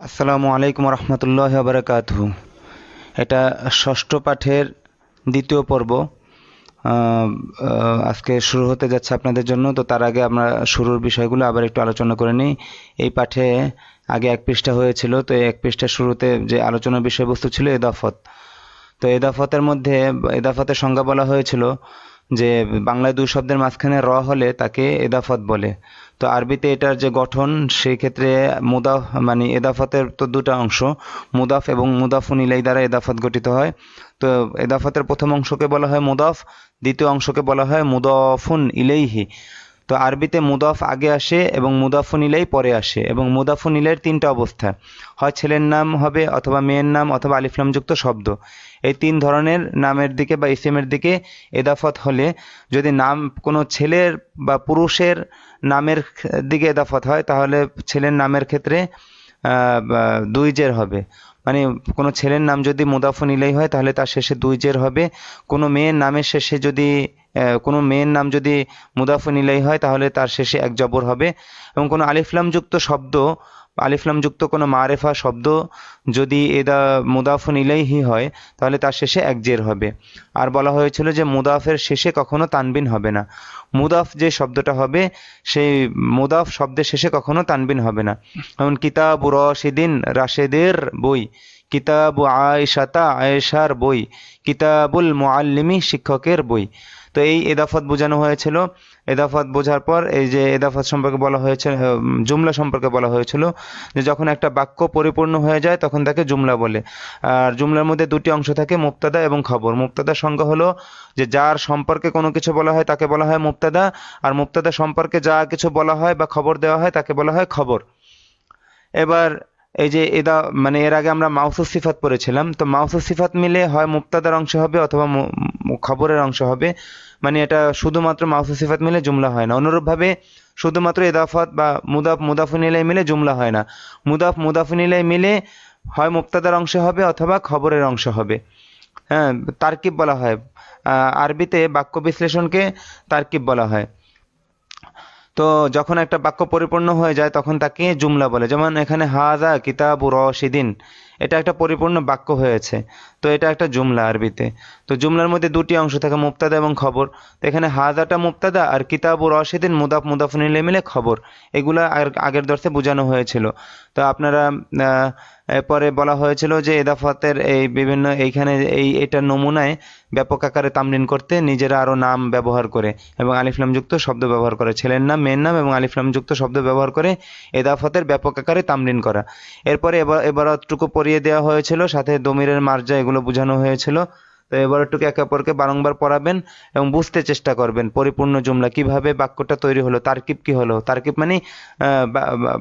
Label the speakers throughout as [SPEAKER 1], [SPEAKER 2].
[SPEAKER 1] আসসালামু আলাইকুম রহমতুল্লাহ বারাকাতুহু। এটা ষষ্ঠ পাঠের দ্বিতীয় পর্ব। আজকে শুরু হতে যাচ্ছে আপনাদের জন্য। তো তার আগে আমরা শুরুর বিষয়গুলো আবার একটু আলোচনা করে নিই। এই পাঠে আগে এক পৃষ্ঠা হয়েছিল, তো এই এক পৃষ্ঠার শুরুতে যে আলোচনার বিষয়বস্তু ছিল এদাফত। তো এদাফতের মধ্যে এদাফতের সংজ্ঞা বলা হয়েছিল যে বাংলায় দুই শব্দের মাঝখানে র হলে তাকে এদাফত বলে। তো আরবিতে এটার যে গঠন, সেই ক্ষেত্রে মুদাফ মানে এদাফতের তো দুটো অংশ, মুদাফ এবং মুদাফুন ইলাই দ্বারা এদাফত গঠিত হয়। তো এদাফতের প্রথম অংশকে বলা হয় মুদাফ, দ্বিতীয় অংশকে বলা হয় মুদাফুন ইলাইহি। তো আরবিতে মুদাফ আগে আসে এবং মুদাফুন ইলাই পরে আসে, এবং মুদাফুন ইলাইয়ের তিনটা অবস্থা, হয় ছেলের নাম হবে, অথবা মেয়ের নাম, অথবা আলিফলামযুক্ত শব্দ। এই তিন ধরনের নামের দিকে বা ইসিমের দিকে এদাফত হলে, যদি নাম কোনো ছেলের বা পুরুষের নামের দিকে এদাফত হয়, তাহলে ছেলের নামের ক্ষেত্রে দুই জের হবে। মানে কোনো ছেলের নাম যদি মুদাফুন ইলাই হয় তাহলে তার শেষে দুই জের হবে। কোনো মেয়ের নামের শেষে যদি কোনো মেয়ের নাম যদি মুদাফুন ইলাই হয় তাহলে তার শেষে এক জবর হবে। এবং কোনো আলিফলামযুক্ত শব্দ, আলিফলামযুক্ত কোনো মারেফা শব্দ যদি এদা মুদাফুন ইলাইহি হয় তাহলে তার শেষে এক জের হবে। আর বলা হয়েছিল যে মুদাফের শেষে কখনো তানবিন হবে না। মুদাফ যে শব্দটা হবে, সেই মুদাফ শব্দের শেষে কখনো তানবিন হবে না। যেমন কিতাবু রশিদিন, রাশেদের বই। কিতাবু আয়েশাতা, আয়েশার বই। কিতাবুল মুআল্লিমি, শিক্ষকের বই। তো এই এদাফত বোঝানো হয়েছিল। এদাফত বোঝার পর এই যে এদাফত সম্পর্কে বলা হয়েছে, জুমলা সম্পর্কে বলা হয়েছিল যে যখন একটা বাক্য পরিপূর্ণ হয়ে যায় তখন তাকে জুমলা বলে। আর জুমলার মধ্যে দুটি অংশ থাকে, মুবতাদা এবং খবর। মুবতাদার সংজ্ঞা হলো যে যার সম্পর্কে কোনো কিছু বলা হয় তাকে বলা হয় মুবতাদা, আর মুবতাদা সম্পর্কে যা কিছু বলা হয় বা খবর দেওয়া হয় তাকে বলা হয় খবর। এবার এই যে এদা মানে এর আগে আমরা মাউসুস সিফাত পড়েছিলাম। তো মাউসুস সিফাত মিলে হয় মুবতাদার অংশ হবে অথবা খবরের অংশ হবে। মানে এটা শুধুমাত্র মাউসুস সিফাত মিলে জুমলা হয় না। অনুরূপভাবে শুধুমাত্র এদাফত বা মুদাফ মুদাফুন ইলাই মিলে জুমলা হয় না। মুদাফ মুদাফুন ইলাই মিলে হয় মুবতাদার অংশ হবে অথবা খবরের অংশ হবে। হ্যাঁ, তারকিব বলা হয়। আরবিতে বাক্য বিশ্লেষণকে তারকিব বলা হয়। তো যখন একটা বাক্য পরিপূর্ণ হয়ে যায় তখন তাকে জুমলা বলে। যেমন এখানে হাজা কিতাবু রশিদিন, এটা একটা পরিপূর্ণ বাক্য হয়েছে, তো এটা একটা জুমলা আরবিতে। তো জুমলার মধ্যে দুটি অংশ থাকে, মুবতাদা এবং খবর। তো এখানে হাজাটা মুবতাদা আর কিতাবু রশিদিন মুদাফ মুদাফুন ইলাইহি মিলে খবর। এগুলা আগের দর্শে বোঝানো হয়েছিল। তো আপনারা এরপরে বলা হয়েছিল যে এদাফতের এই বিভিন্ন এইখানে এটার নমুনায় ব্যাপক আকারে তামরিন করতে নিজেরা আরও নাম ব্যবহার করে এবং আলিফলামযুক্ত শব্দ ব্যবহার করে, ছেলের নাম মেয়ের নাম এবং আলিফলামযুক্ত শব্দ ব্যবহার করে এদাফতের ব্যাপক আকারে তামরিন করা। এরপরে এবারটুকু পড়িয়ে দেওয়া হয়েছিল, সাথে দমিরের মার্জা এগুলো বোঝানো হয়েছিল। তো এবারটুকু একে অপরকে বারংবার পড়াবেন এবং বুঝতে চেষ্টা করবেন পরিপূর্ণ জুমলা কিভাবে বাক্যটা তৈরি হলো, তারকিব কি হলো। তারকিব মানে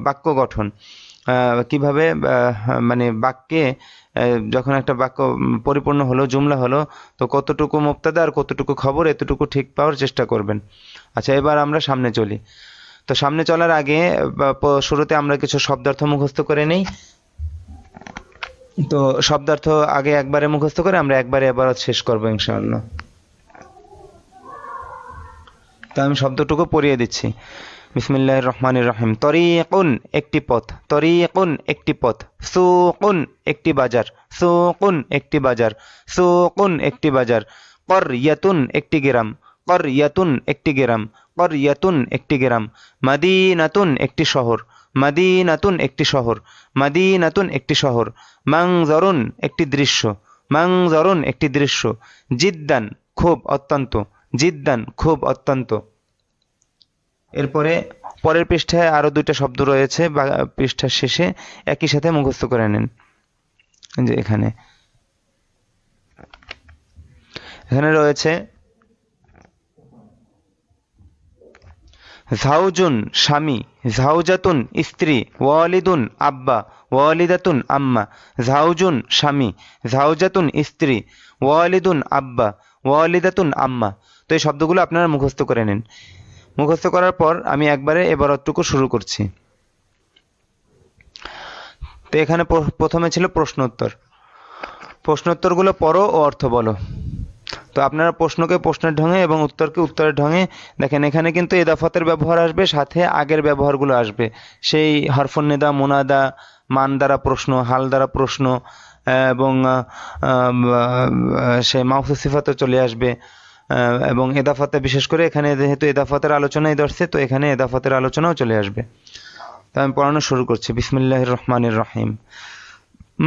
[SPEAKER 1] বাক্য গঠন, কিভাবে মানে বাক্যে যখন একটা বাক্য পরিপূর্ণ হলো, জুমলা হলো, তো কতটুকু মুবতাদা আর কতটুকু খবর এতটুকু ঠিক পাওয়ার চেষ্টা করবেন। আচ্ছা, এবার আমরা সামনে চলি। তো সামনে চলার আগে শুরুতে আমরা কিছু শব্দার্থ মুখস্থ করে নেই। তো শব্দার্থ আগে একবারে মুখস্থ করে আমরা একবারে এবার শেষ করবো ইনশাআল্লাহ। তো আমি শব্দটুকু পড়িয়ে দিচ্ছি। বিসমিল্লাহির রহমানির রহিম। তরিকুন, একটি পথ। তরিকুন, একটি পথ। সুকুন, একটি বাজার। সুকুন, একটি বাজার। সুকুন, একটি বাজার। করিয়াতুন, একটি গ্রাম। করিয়াতুন, একটি গ্রাম। করিয়াতুন, একটি গ্রাম। মাদিনাতুন, একটি শহর। মাদিনাতুন, একটি শহর। মাদিনাতুন, একটি শহর। মানজরুন, একটি দৃশ্য। মানজরুন, একটি দৃশ্য। জিদ্দান, খুব, অত্যন্ত। জিদ্দান, খুব, অত্যন্ত। এরপরে পরের পৃষ্ঠায় আরো দুইটা শব্দ রয়েছে, বা পৃষ্ঠার শেষে একই সাথে মুখস্থ করে নিন। যে এখানে এখানে রয়েছে জাউজুন, স্বামী। জাউজাতুন, স্ত্রী। ওয়ালিদুন, আব্বা। ওয়ালিদাতুন, আম্মা। জাউজুন, স্বামী। জাউজাতুন, স্ত্রী। ওয়ালিদুন, আব্বা। ওয়ালিদাতুন, আম্মা। তো এই শব্দগুলো আপনারা মুখস্থ করে নিন। মুখস্থ করার পর আমি একবারে এবারটুকু শুরু করছি। তো এখানে প্রথমে ছিল প্রশ্নোত্তর। প্রশ্নোত্তরগুলো পড়ো ও অর্থ বলো। তো তো আপনারা প্রশ্নকে প্রশ্নের ঢঙে এবং উত্তরকে উত্তরের ঢঙে দেখেন। এখানে কিন্তু এদাফতের ব্যবহার আসবে, সাথে আগের ব্যবহারগুলো আসবে, সেই হরফুন নিদা, মুনাদা, মান দ্বারা প্রশ্ন, হাল দ্বারা প্রশ্ন, এবং সে মাউসুফ সিফাতে চলে আসবে। এবং এদাফতে বিশেষ করে এখানে যেহেতু এদাফতের আলোচনাই ধরছে, তো এখানে এদাফতের আলোচনাও চলে আসবে। তো আমি পড়ানো শুরু করছি। বিসমিল্লাহির রহমানির রহিম।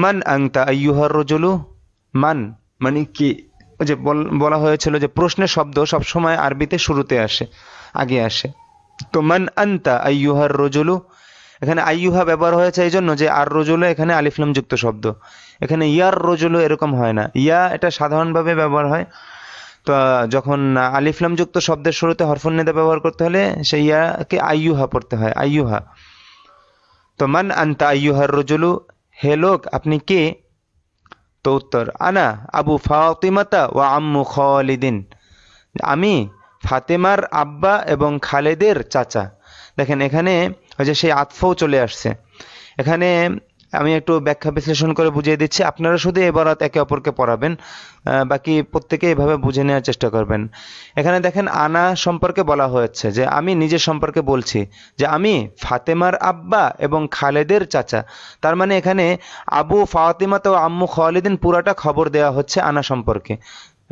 [SPEAKER 1] মান আনতা আইয়ুহার রজুলু। মান মানে কি? ওই যে বলা হয়েছিল যে প্রশ্নের শব্দ সবসময় আরবিতে শুরুতে আসে, আগে আসে। তো মান আনতা আইয়ুহার রজুলু, এখানে আইয়ুহা ব্যবহার হয়েছে এই জন্য যে আর রজুলু এখানে আলিফলাম যুক্ত শব্দ, এখানে ইয়ার রজুলু এরকম হয় না। ইয়া এটা সাধারণভাবে ব্যবহার হয়। তো যখন আলিফলাম যুক্ত শব্দের শুরুতে হরফুন নিদা ব্যবহার করতে হলে সেই ইয়াকে আইয়ুহা পড়তে হয়, আইয়ুহা। তো মান আনতা আইয়ুহার রজুলু, হে লোক আপনি কে? তো উত্তর, আনা আবু ফাতিমাতা ওয়া আম্মু খালিদিন, আমি ফাতেমার আব্বা এবং খালেদের চাচা। দেখেন এখানে ওই যে সেই আতফও চলে আসছে। এখানে আমি একটু ব্যাখ্যা বিশ্লেষণ করে বুঝিয়ে দিচ্ছি, আপনারা শুধু এবারত একে অপরকে পড়াবেন, বাকি প্রত্যেকে এভাবে বুঝে নেওয়ার চেষ্টা করবেন। এখানে দেখেন আনা সম্পর্কে বলা হয়েছে যে আমি নিজের সম্পর্কে বলছি যে আমি ফাতেমার আব্বা এবং খালেদের চাচা। তার মানে এখানে আবু ফাতিমা তো আম্মু খালিদিন পুরাটা খবর দেওয়া হচ্ছে আনা সম্পর্কে।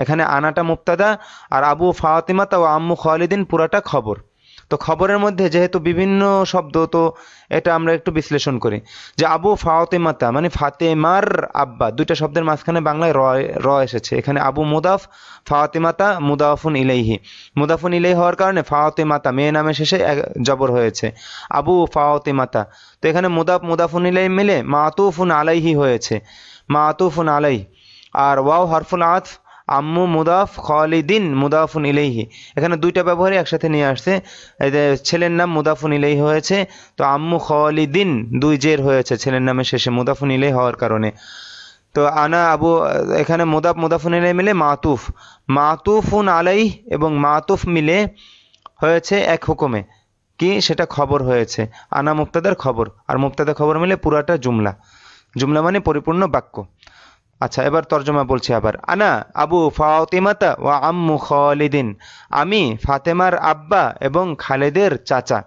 [SPEAKER 1] এখানে আনাটা মুবতাদা আর আবু ফাতিমা তো আম্মু খালিদিন পুরাটা খবর। তো খবরের মধ্যে যেহেতু বিভিন্ন শব্দ, তো এটা আমরা একটু বিশ্লেষণ করি যে আবু ফাতেমাতা মানে ফাতেমার আব্বা, দুইটা শব্দের মাঝখানে বাংলায় র এসেছে। এখানে আবু মুদাফ, ফাতেমাতা মুদাফুন ইলাইহি। মুদাফুন ইলাইহি হওয়ার কারণে ফাতেমাতা মেয়ে নামে শেষে জবর হয়েছে, আবু ফাতেমাতা। তো এখানে মুদাফুন ইলাইহি মিলে মাতুফুন আলাইহি হয়েছে, মাতুফুন আলাইহি। আর ওয়াও হরফুল আতফ, আম্মু মুদাফ, খালিদিন মুদাফুন ইলাইহি। এখানে দুইটা ব্যবহারই একসাথে নিয়ে আসছে। এই যে ছেলের নাম মুদাফুন ইলাইহি হয়েছে, তো আম্মু খালিদিন দুই জের হয়েছে ছেলের নামের শেষে মুদাফুন ইলাইহি হওয়ার কারণে। তো আনা আবু, এখানে মুদাফুন ইলাইহি মিলে মাতুফ, মাতুফুন আলাইহি এবং মাতুফ মিলে হয়েছে এক হুকুমে কি, সেটা খবর হয়েছে। আনা মুবতাদার খবর, আর মুবতাদা খবর মিলে পুরাটা জুমলা। জুমলা মানে পরিপূর্ণ বাক্য। আচ্ছা, এবার তর্জমা বলছি আবার। আনা আবু ফাতিমাতা ওয়া আম্মু খালিদিন, আমি ফাতেমার আব্বা এবং খালেদের চাচা।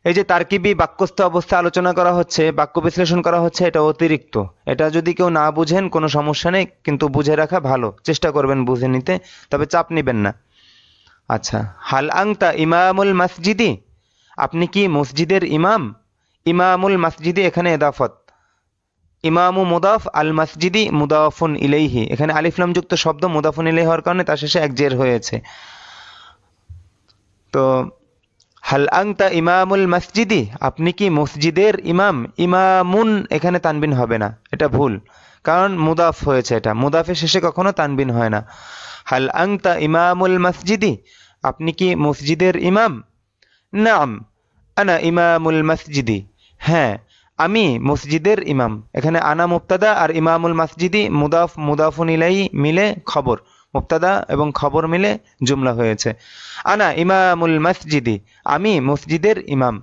[SPEAKER 1] এই যে তারকিবি বাক্যস্থ অবস্থা আলোচনা করা হচ্ছে, বাক্য বিশ্লেষণ করা হচ্ছে, এটা অতিরিক্ত। এটা যদি কেউ না বুঝেন কোনো সমস্যা নেই, কিন্তু বুঝে রাখা ভালো, চেষ্টা করবেন বুঝে নিতে, তবে চাপ নিবেন না। আচ্ছা, হাল আংতা ইমামুল মসজিদি, আপনি কি মসজিদের ইমাম? ইমামুল মসজিদি এখানে এদাফত, ইমামু মুদাফ, আল মসজিদি মুদাফুন ইলাইহি। এখানে আলিফলাম যুক্ত শব্দ মুদাফুন ইলাইহি হওয়ার কারণে তার শেষে এক জের হয়েছে। তো হাল আংতা ইমামুল মসজিদি, আপনি কি মসজিদের ইমাম? ইমামুন এখানে তানবিন হবে না, এটা ভুল, কারণ মুদাফ হয়েছে, এটা মুদাফের শেষে কখনো তানবিন হয় না। হাল আংতা ইমামুল মসজিদি, আপনি কি মসজিদের ইমাম? নাম আনা ইমামুল মসজিদি, হ্যাঁ আমি মসজিদের ইমাম। এখানে আনা মুবতাদা আর ইমামুল মসজিদি মুদাফ মুদাফুন ইলাইহি মিলে খবর, মুবতাদা এবং খবর মিলে জুমলা হয়েছে। আনা ইমামুল মসজিদি, আমি মসজিদের ইমাম।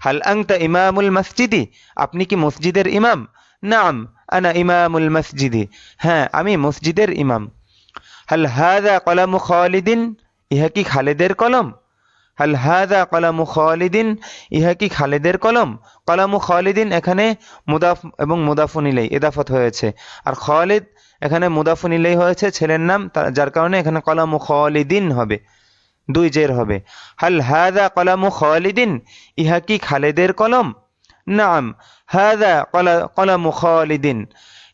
[SPEAKER 1] হাল আংতা ইমামুল মসজিদি, আপনি কি মসজিদের ইমাম? নাম আনা ইমামুল মসজিদি, হ্যাঁ আমি মসজিদের ইমাম। হাল হাযা কলামু খালিদিন, ইহা কি খালেদের কলম? হাল হাযা কলামু খালিদিন, ইহা কি খালেদের কলম? কলামু খালিদিন এখানে মুদাফ এবং মুদাফুন ইলাইহি ইদাফত হয়েছে, আর খালিদ এখানে মুদাফুন ইলাইহি হয়েছে ছেলের নাম, যার কারণে এখানে কলামু খালিদিন হবে, দুই জের হবে। হাল হাযা কলামু খালিদিন, ইহা কি খালেদের কলম? নাম হাযা কলামু খালিদিন,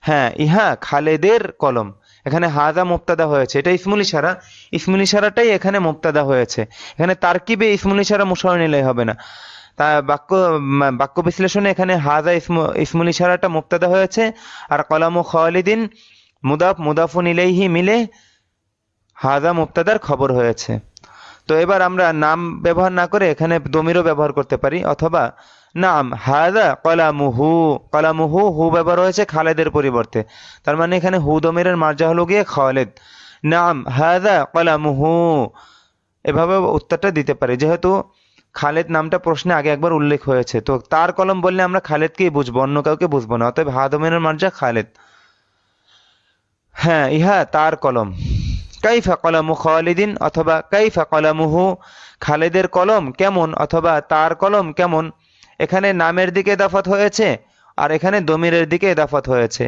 [SPEAKER 1] হ্যাঁ ইহা খালেদের কলম। এখানে হাযা মুবতাদা হয়েছে, এটা ইসমুল ইশারা, ইসমুল ইশারাটাই এখানে মুবতাদা হয়েছে। এখানে তারকিবে ইসমুল ইশারা মুশার ইলাইহি হবে না। তা বাক্য বিশ্লেষণে এখানে হাযা ইসমুল ইশারাটা মুবতাদা হয়েছে, আর কলামু খালিদিন মুদাফ মুদাফুন ইলাইহি মিলে হাযা মুবতাদার খবর হয়েছে। তো এবার আমরা নাম ব্যবহার না করে এখানে দমিরও ব্যবহার করতে পারি, অথবা নাম হাযা কলামুহু, কলামুহু হু ব্যবহার হয়েছে খালেদের পরিবর্তে, তার মানে এখানে হু দমিরের মার্জা হলো গিয়ে খালেদ। নাম হাযা কলামুহু, এভাবে উত্তরটা দিতে পারি। যেহেতু খালেদ নামটা প্রশ্নে আগে একবার উল্লেখ হয়েছে, তো তার কলম বললে আমরা খালেদকেই বুঝবো, অন্য কাউকে বুঝবো না, অতএব হা দমিরের মার্জা খালেদ। হ্যাঁ, ইহা তার কলম। কাইফা কলামু খালিদিন অথবা কাইফা কলামুহু, খালেদের কলম কেমন অথবা তার কলম কেমন। এখানে নামের দিকে ইদাফাত হয়েছে আর এখানে দমিরের দিকে ইদাফাত হয়েছে।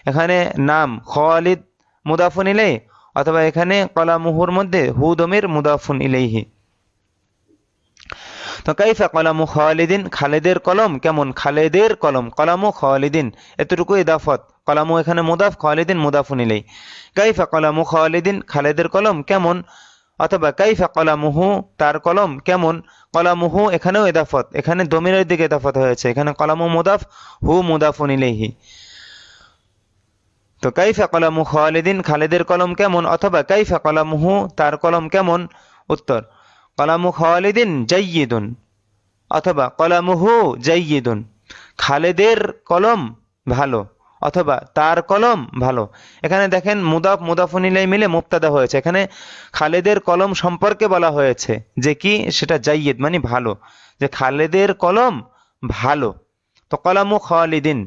[SPEAKER 1] এখানে নাম খালিদ মুদাফুন ইলাই, অথবা এখানে কলামুহুর মধ্যে হু দমির মুদাফুন ইলাইহি। তো কাইফা কলামু খালিদিন, খালেদের কলম কেমন, খালেদের কলম, কলামু খালিদিন এতটুকু ইদাফত, কলামু এখানে মুদাফ, খালিদিন মুদাফুন ইলাই। কাইফা কলামু খালিদিন, খালেদের কলম কেমন, অথবা কাইফা কলামুহু, তার কলম কেমন। কলামুহু এখানেও ইদাফত, এখানে দমিরের দিকে ইদাফত হয়েছে, এখানে কলামু মুদাফ, হু মুদাফুন ইলাইহি। তো কাইফা কলামু খালিদিন, খালেদের কলম কেমন, অথবা কাইফা কলামুহু, তার কলম কেমন। উত্তর, কলামু খালিদিন জাইয়িদুন, অথবা কলামুহু জাইয়িদুন, খালেদের কলম ভালো, অথবা তার কলম ভালো। এখানে দেখেন মুদাফ মুদাফুন ইলাই মিলে মুবতাদা হয়েছে। এখানে খালেদের কলম সম্পর্কে বলা হয়েছে যে কি, সেটা জাইয়িদ মানে ভালো, যে খালেদের কলম ভালো। তো কলামু খালিদিন,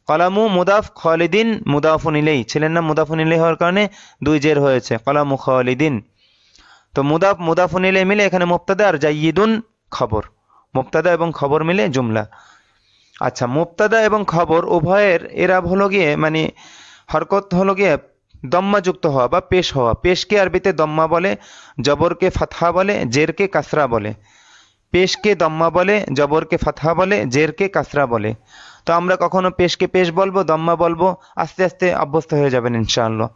[SPEAKER 1] কলামু মুদাফ, খালিদিন মুদাফুন ইলাই, ছিলেন না মুদাফুন ইলাই হওয়ার কারণে দুই জের হয়েছে, কলামু খালিদিন। তো মুদাফ মুদাফুন ইলাই মিলে এখানে মুবতাদা, আর জাইয়িদুন খবর, মুবতাদা এবং খবর মিলে জুমলা। আচ্ছা, মুবতাদা এবং খবর উভয়ের এরাব হলো গিয়ে মানে হরকত হলো গিয়ে দম্মা যুক্ত হওয়া বা পেশ হওয়া। পেশকে আরবিতে দম্মা বলে, জবরকে ফাতহা বলে, জেরকে কাসরা বলে। পেশকে দম্মা বলে, জবরকে ফাতহা বলে, জেরকে কাসরা বলে। তো আমরা কখনো পেশকে পেশ বলবো, দম্মা বলবো, আস্তে আস্তে অভ্যস্ত হয়ে যাবেন ইনশাআল্লাহ।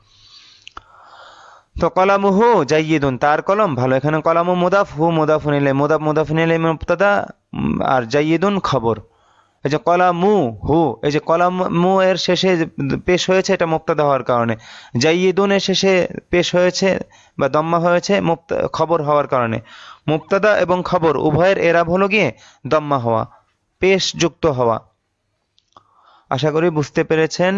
[SPEAKER 1] তো কলামুহু জাইয়িদুন, তার কলম ভালো। এখানে কলামু মুদাফ, হু মুদাফুন ইলাই, মুদাফ মুদাফুন ইলাই মুবতাদা, আর জাইয়িদুন খবর। এই যে কলামু হু, এই যে কলামু এর শেষে পেশ হয়েছে, এটা মুবতাদা হওয়ার কারণে। জাইয়িদুন এর শেষে পেশ হয়েছে বা দম্মা হয়েছে খবর হওয়ার কারণে। মুবতাদা এবং খবর উভয়ের এরাব হলো গিয়ে দম্মা হওয়া, পেশ যুক্ত হওয়া। আশা করি বুঝতে পেরেছেন।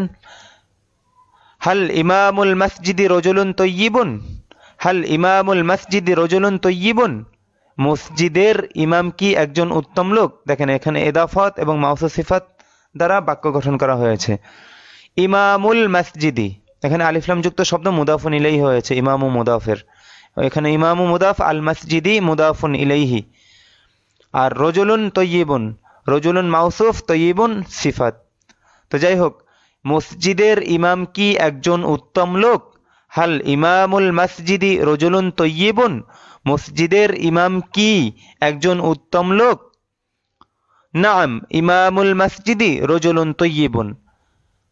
[SPEAKER 1] হাল ইমামুল মসজিদি রজুলুন তয়্যিবুন, হাল ইমামুল মসজিদি রজুলুন তয়্যিবুন, মসজিদের ইমাম কি একজন উত্তম লোক। দেখেন এখানে ইদাফাত এবং মাউসুফ সিফাত দ্বারা বাক্য গঠন করা হয়েছে। ইমামুল মসজিদি, এখানে আলিফ লাম যুক্ত শব্দ মুদাফুন ইলাইহি হয়েছে, ইমামু মুদাফের। এখানে ইমামু মুদাফ, আল মসজিদি মুদাফুন ইলাইহি। আর রজুলুন তয়্যিবুন, রজুলুন মাউসুফ, তয়্যিবুন সিফাত। তো যাই হোক, মসজিদের ইমাম কি একজন উত্তম লোক। হাল ইমামুল মসজিদি রজুলুন তয়্যিবুন, মসজিদের ইমাম কি একজন উত্তম লোক। নাম ইমামুল মসজিদি রজুলুন তয়্যিবুন,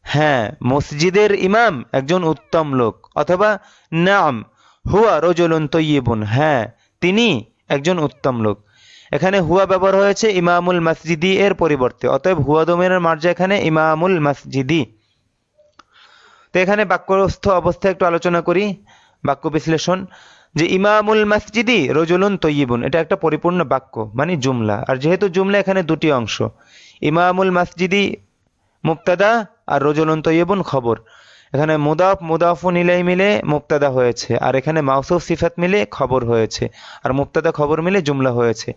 [SPEAKER 1] হ্যাঁ মসজিদের ইমাম একজন উত্তম লোক। অথবা নাম হুয়া রজুলুন তয়্যিবুন, হ্যাঁ তিনি একজন উত্তম লোক। এখানে হুয়া ব্যবহার হয়েছে ইমামুল মসজিদি এর পরিবর্তে, অতএব হুয়া দমিরের মার্জা এখানে ইমামুল মসজিদি। তো এখানে বাক্যস্থ অবস্থায় একটু আলোচনা করি, বাক্য বিশ্লেষণ। যে ইমামুল মসজিদি রজুলুন তয়্যিবুন, এটা একটা পরিপূর্ণ বাক্য মানে জুমলা। আর যেহেতু জুমলা, এখানে দুটি অংশ, ইমামুল মসজিদি মুবতাদা আর রজুলুন তয়্যিবুন খবর। এখানে মুদাফ মুদাফুন ইলাই মিলে মুবতাদা হয়েছে, আর এখানে মাউসুফ সিফাত মিলে খবর হয়েছে, আর মুবতাদা খবর মিলে জুমলা হয়েছে।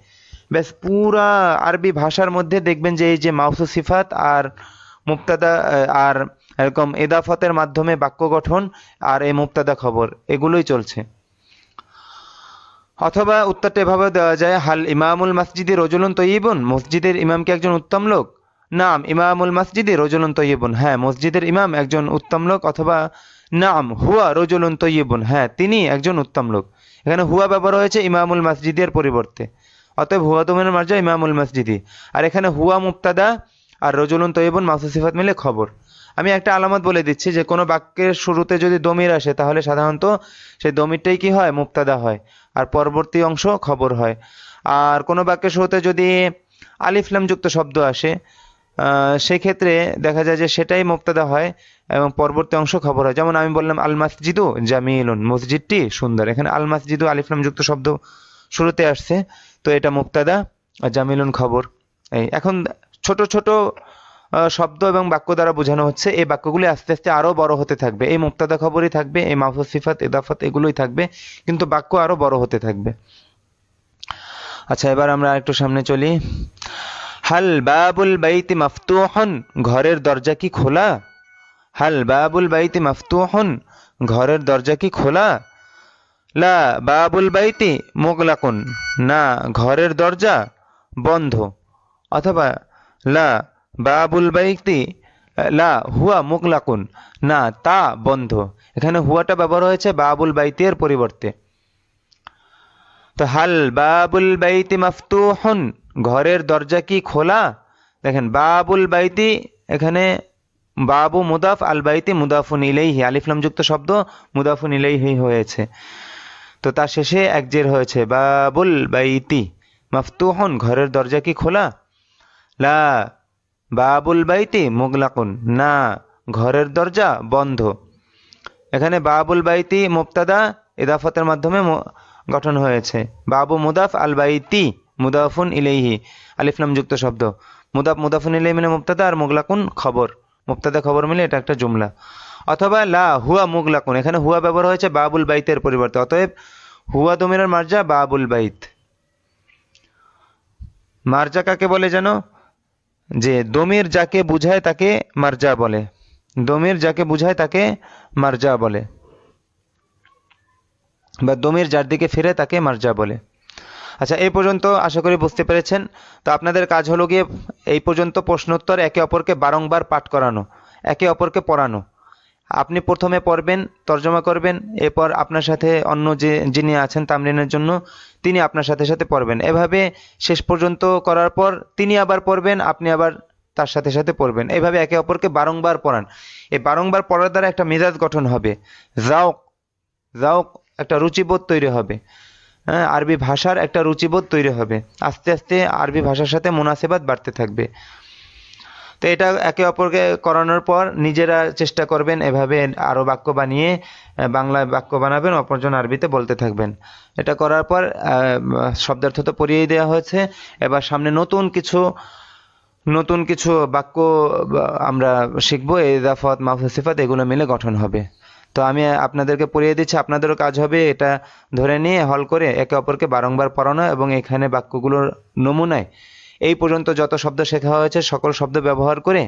[SPEAKER 1] ব্যাস পুরা আরবি ভাষার মধ্যে দেখবেন যে এই যে মাউসুফ সিফাত আর মুবতাদা আর এরকম ইদাফতের মাধ্যমে বাক্য গঠন আর এই মুবতাদা খবর এগুলোই চলছে। অথবা উত্তরটা এভাবে দেওয়া যায়, হাল ইমামুল মসজিদি রজুলুন তয়্যিবুন, মসজিদের ইমাম কি একজন উত্তম লোক। নাম ইমামুল মসজিদি রজুলুন তয়্যিবুন, হ্যাঁ মসজিদের ইমাম একজন উত্তম লোক। অথবা নাম হুয়া রজুলুন তয়্যিবুন, হ্যাঁ তিনি একজন উত্তম লোক। এখানে হুয়া ব্যবহার হয়েছে ইমামুল মসজিদের পরিবর্তে, অতএব হুয়া দমিরের মার্জা ইমামুল মসজিদি। আর এখানে হুয়া মুবতাদা আর রজুলুন তয়্যিবুন মাউসুফ সিফাত মিলে খবর। আমি একটা আলামত বলে দিচ্ছি, যে কোনো বাক্যের শুরুতে যদি দমির আসে তাহলে সাধারণত সেই দমিরটাই কি হয়, মুবতাদা হয়, আর পরবর্তী অংশ খবর হয়। আর কোনো বাক্যের শুরুতে যদি আলিফ লাম যুক্ত শব্দ আসে, সেই ক্ষেত্রে দেখা যায় যে সেটাই মুবতাদা হয় এবং পরবর্তী অংশ খবর হয়। যেমন আমি বললাম আল মসজিদু জামিলুন, মসজিদটি সুন্দর। এখানে আল মসজিদু আলিফ লাম যুক্ত শব্দ শুরুতে আসছে, তো এটা মুবতাদা আর জামিলুন খবর। এই এখন ছোট ছোট শব্দ এবং বাক্য দ্বারা বোঝানো হচ্ছে। এই বাক্যগুলি আস্তে আস্তে আরো বড় হতে থাকবে, এই মুবতাদা খবরই থাকবে, এই মাউসুফ সিফাত ইদাফাত এগুলোই থাকবে, কিন্তু বাক্য আরো বড় হতে থাকবে। আচ্ছা, এবার আমরা একটু সামনে চলি। হাল বাবুল বাইতি মাফতুহুন, ঘরের দরজা কি খোলা। হাল বাবুল বাইতি মাফতুহুন, ঘরের দরজা কি খোলা? লা বাবুল বাইতি মুগলাকুন, না ঘরের দরজা বন্ধ। অথবা লা বাবুল বাইতি লা হুয়া মুগলাকুন, না তা বন্ধ। এখানে হুয়াটা ব্যবহার হয়েছে বাবুল বাইতের পরিবর্তে। তো হাল বাবুল বাইতি মাফতুহুন, ঘরের দরজা কি খোলা? দেখেন বাবুল বাইতি, এখানে বাবু মুদাফ, আল বাইতি মুদাফুন ইলাইহি, আলিফ লাম যুক্ত শব্দ, মুদাফুন ইলাইহি হয়েছে। তো তার শেষে এক জের হয়েছে, বাবুল বাইতি মাফতুহুন, ঘরের দরজা কি খোলা? লা বাবুল বাইতি মুগলাকুন, না ঘরের দরজা বন্ধ। এখানে বাবুল বাইতি মুবতাদা ইদাফতের মাধ্যমে গঠন হয়েছে। বাবু মুদাফ, আল বাইতি মুদাফুন ইলাইহি, আলিফ লাম যুক্ত শব্দ। মুদাফ মুদাফুন ইলাইহি মানে মুবতাদা, আর মুগলাকুন খবর, মুবতাদা খবর মিলে এটা একটা জুমলা। অথবা লা হুয়া মুগলাকুন, এখানে হুয়া ব্যবহার হয়েছে বাবুল বাইতের পরিবর্তে, অতএব হুয়া দমিরের মার্জা বাবুল বাইত। মার্জা কাকে বলে জানো? যে দমির যাকে বুঝায় তাকে মার্জা বলে, দমির যাকে বুঝায় তাকে মার্জা বলে, বা দমির যার দিকে ফিরে তাকে মার্জা বলে। আচ্ছা, এই পর্যন্ত আশা করি বুঝতে পেরেছেন। তো আপনাদের কাজ হলো গিয়ে এই পর্যন্ত প্রশ্নোত্তর একে অপরকে বারংবার পাঠ করানো, একে অপরকে পড়ানো। আপনি প্রথমে পড়বেন, তর্জমা করবেন, এরপর আপনার সাথে অন্য যিনি আছেন তামরিনের জন্য তিনি আপনার সাথে সাথে পড়বেন। এভাবে শেষ পর্যন্ত করার পর তিনি আবার পড়বেন, আপনি আবার তার সাথে সাথে পড়বেন। এভাবে একে অপরকে বারংবার পড়ান। এই বারংবার পড়ার দ্বারা একটা মেজাজ গঠন হবে, যাওক যাওক একটা রুচিবোধ তৈরি হবে। হ্যাঁ, আরবি ভাষার একটা রুচিবোধ তৈরি হবে, আস্তে আস্তে আরবি ভাষার সাথে মুনাসেবাত বাড়তে থাকবে। তো এটা একে অপরকে করানোর পর নিজেরা চেষ্টা করবেন এভাবে আরও বাক্য বানিয়ে, বাংলায় বাক্য বানাবেন, অপরজন আরবিতে বলতে থাকবেন। এটা করার পর শব্দার্থ তো পড়িয়েই দেওয়া হয়েছে, এবার সামনে নতুন কিছু বাক্য আমরা শিখবো, ইজাফত মাফুল সিফাত এগুলো মিলে গঠন হবে। তো আমি আপনাদেরকে পড়িয়ে দিচ্ছি, আপনাদেরও কাজ হবে এটা ধরে নিয়ে হল করে একে অপরকে বারংবার পড়ানো, এবং এখানে বাক্যগুলোর নমুনায় এই পর্যন্ত যত শব্দ শেখা হয়েছে সকল শব্দ ব্যবহার করে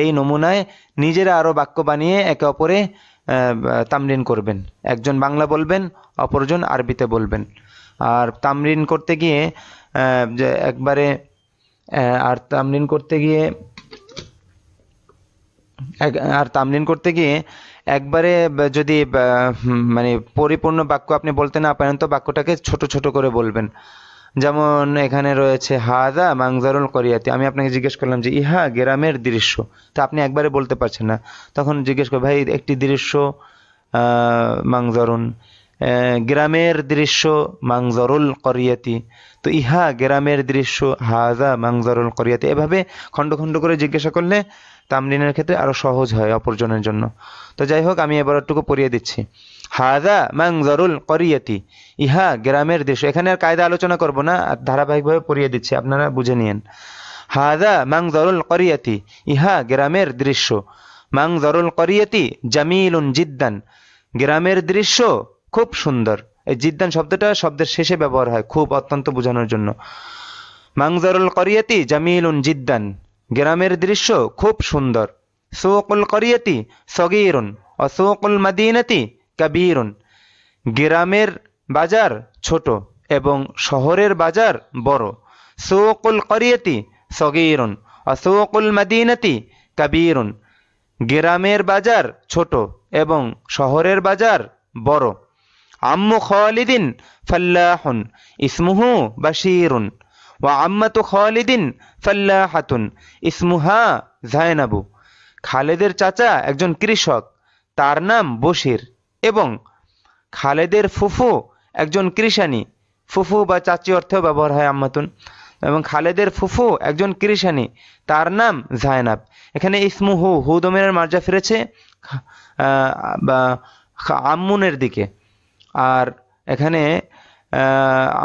[SPEAKER 1] এই নমুনায় নিজেরা আরও বাক্য বানিয়ে একে অপরে তামরিন করবেন। একজন বাংলা বলবেন, অপরজন আরবিতে বলবেন। আর তামরিন করতে গিয়ে একবারে আর তামরিন করতে গিয়ে একবারে যদি মানে পরিপূর্ণ বাক্য আপনি বলতে না পারেন তো বাক্যটাকে ছোট ছোট করে বলবেন। যেমন এখানে রয়েছে হাদা মাংজারুল করিয়াতি, আমি আপনাকে জিজ্ঞেস করলাম যে ইহা গ্রামের দৃশ্য, তা আপনি একবারে বলতে পারছেন না, তখন জিজ্ঞেস কর ভাই একটি দৃশ্য মাংজারুন, গ্রামের দৃশ্য মাংজারুল করিয়াতি। তো ইহা গ্রামের দৃশ্য, হাদা মাংজারুল করিয়াতি, এভাবে খণ্ড খণ্ড করে জিজ্ঞাসা করলে তামরিনের ক্ষেত্রে আরো সহজ হয় অপরজনের জন্য। তো যাই হোক, আমি এবার একটুকু পড়িয়ে দিচ্ছি। হাদা মাংজারুল করিয়াতি, ইহা গ্রামের দৃশ্য। এখানে আর কায়দা আলোচনা করব না, ধারাবাহিকভাবে পড়িয়ে দিচ্ছি, আপনারা বুঝে নিয়েন। হাদা মাংজারুল করিয়াতি, ইহা গ্রামের দৃশ্য। মাংজারুল করিয়াতি জামিলুন জিদ্দান, গ্রামের দৃশ্য খুব সুন্দর। এই জিদ্দান শব্দটা শব্দের শেষে ব্যবহার হয় খুব, অত্যন্ত বোঝানোর জন্য। মাংজারুল করিয়াতি জামিলুন জিদ্দান, গ্রামের দৃশ্য খুব সুন্দর। সুকুল করিয়াতি সগীরুন ও সুকুল মদিনাতি কাবীরুন, গ্রামের বাজার ছোট এবং শহরের বাজার বড়। সুকুল করিয়াতি সগীরুন ও সুকুল মদিনাতি কাবীরুন, গ্রামের বাজার ছোট এবং শহরের বাজার বড়। আম্মু খালিদিন ফাল্লাহুন ইসমুহু বাশীরুন ওয়া আম্মাতু খালিদিন ফাল্লাহাতুন ইসমুহা যায়নাবু, খালেদের চাচা একজন কৃষক, তার নাম বশির, এবং খালেদের ফুফু একজন কৃষানী। ফুফু বা চাচি অর্থেও ব্যবহার হয় আম্মাতুন, এবং খালেদের ফুফু একজন কৃষানী, তার নাম জায়নাব। এখানে ইসমুহু হু দমিরের মার্জা ফিরেছে বা আম্মুনের দিকে, আর এখানে